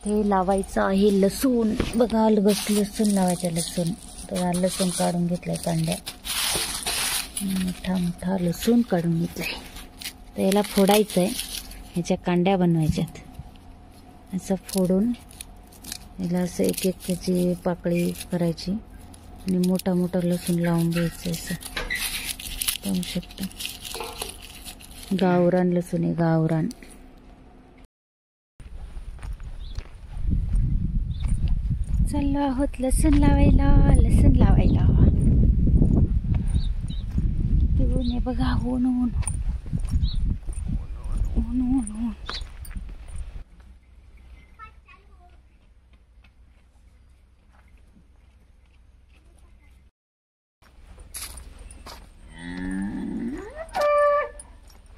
हे लावायचं आहे लसूण. बघा लसूण लावायचं. लसूण तर लसूण काढून घेतलाय कांड्या. मोठा मोठा लसूण काढून घेतलाय. तर याला फोडायचं आहे. ह्याच्या कांड्या बनवायच्यात. असं फोडून याला असं एक एक त्याची पाकळी करायची आणि मोठा मोठा लसूण लावून घ्यायचं. असं पाहू शकता. गावरान लसूण आहे, गावरान. चाललो आहोत लसूण लावायला. लसूण लावायला ते ऊन आहे बघा. ऊन ऊन ऊन ऊन ऊन.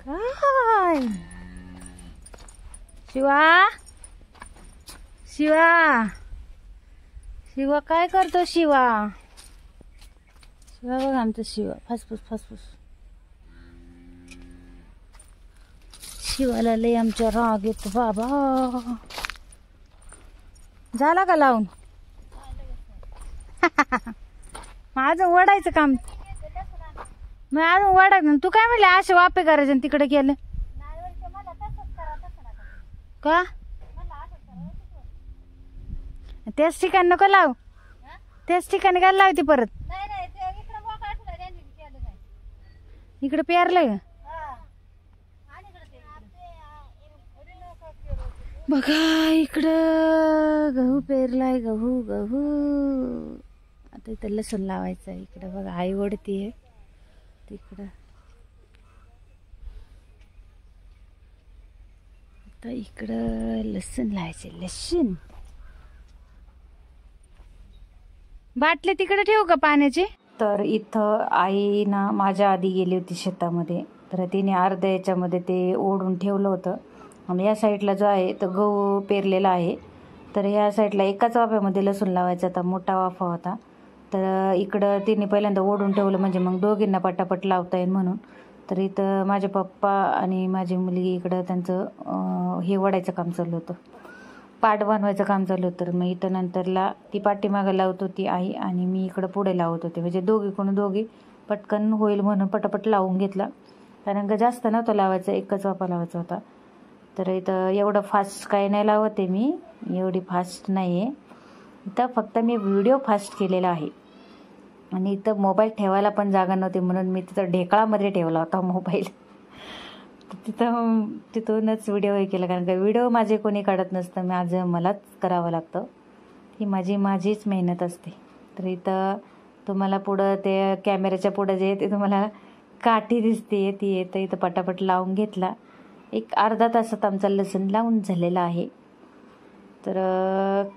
काय शिवा, शिवा, शिवा काय करतो शिवा? शिवा बघा आमचा शिवा. फासफूस फासफूस. शिवाला लय आमच्या राग येतो बाबा. झाला का लावून? माझं वडायचं काम. मग अजून वडायचं. तू काय म्हणले असे वापे करायचे आणि तिकडे केलं का? त्याच ठिकाणी नको लाव. त्याच ठिकाणी काय लावते परत? इकडे पेरलंय बघा. इकडं गहू पेरलाय. गहू गहू. आता इथं लसूण लावायचं आहे. इकडं बघा आई ओढतीये तिकडं. आता इकडं लसूण लावायचे. लसूण. बाटली तिकडे ठेवू का पाण्याची? तर इथं आई ना माझ्या आधी गेली होती शेतामध्ये. तर तिने अर्ध्या याच्यामध्ये ते ओढून ठेवलं होतं. आणि या साईडला जो आहे तो गहू पेरलेला आहे. तर ह्या साईडला एकाच वाफ्यामध्ये लसूण लावायचा होता. मोठा वाफा होता. तर इकडं तिने पहिल्यांदा ओढून ठेवलं म्हणजे मग दोघींना पटापट लावता येईल म्हणून. तर इथं माझे पप्पा आणि माझी मुलगी इकडं त्यांचं हे वडायचं काम चालू होतं. पाट बनवायचं काम चालू होतं. तर मग इथं नंतरला ती पाठीमागं लावत होती आई आणि मी इकडं पुढे लावत होते. म्हणजे दोघी पटकन होईल म्हणून पटापट लावून घेतला. कारण का जास्त नव्हतं लावायचं, एकच वाफा लावायचा होता. तर इथं एवढं फास्ट काही नाही लावते मी. एवढी फास्ट नाही आहे इथं. फक्त मी व्हिडिओ फास्ट केलेला आहे. आणि इथं मोबाईल ठेवायला पण जागा नव्हती म्हणून मी तिथं ढेकळामध्ये ठेवला होता मोबाईल. तिथूनच व्हिडिओ हे केला. कारण का व्हिडिओ माझे कोणी काढत नसतं. माझं मलाच करावं लागतं. ही माझीच मेहनत असते. तर इथं तुम्हाला पुढं ते कॅमेऱ्याच्या पुढं जे ते तुम्हाला काठी दिसते ती येतं. इथं पटापट लावून घेतला. एक अर्धा तासात आमचा लसूण लावून झालेला आहे. तर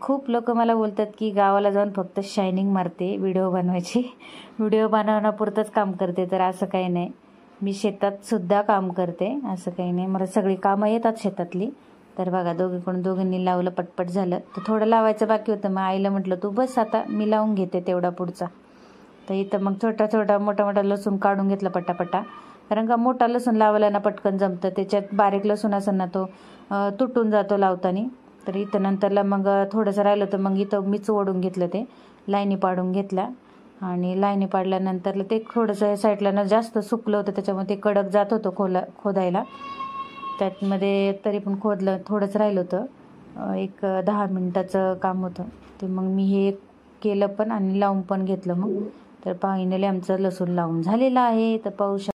खूप लोक मला बोलतात की गावाला जाऊन फक्त शायनिंग मारते, व्हिडिओ बनवायची. व्हिडिओ बनवण्यापुरतंच काम करते. तर असं काही नाही. मी शेतात सुद्धा काम करते. असं काही नाही. मला सगळी कामं येतात शेतातली. तर बघा दोघींनी लावलं. पटपट झालं. तर थोडं लावायचं बाकी होतं. मग आईला म्हटलं तू बस आता मी लावून घेते तेवढा पुढचा. तर इथं मग छोटा मोठा लसूण काढून घेतला पटापटा. कारण का मोठा लसूण लावायला ना पटकन जमतं. त्याच्यात बारीक लसूण असेल ना तो तुटून जातो लावताना. तर इथं नंतरला मग थोडंसं राहिलं तर मग इथं मीच ओढून घेतलं. ते लाईनी पाडून घेतल्या. आणि लाईनी पाडल्यानंतर ते थोडंसं साईडला ना जास्त सुकलं होतं. त्याच्यामुळे ते कडक जात होतं खोदायला. त्यातमध्ये तरी पण खोदलं. थोडंच राहिलं होतं. एक 10 मिनिटाचं काम होतं. ते मग मी हे केलं पण आणि लावून पण घेतलं. मग तर फायनली आमचं लसूण लावून झालेलं आहे. तर पाहू शकता.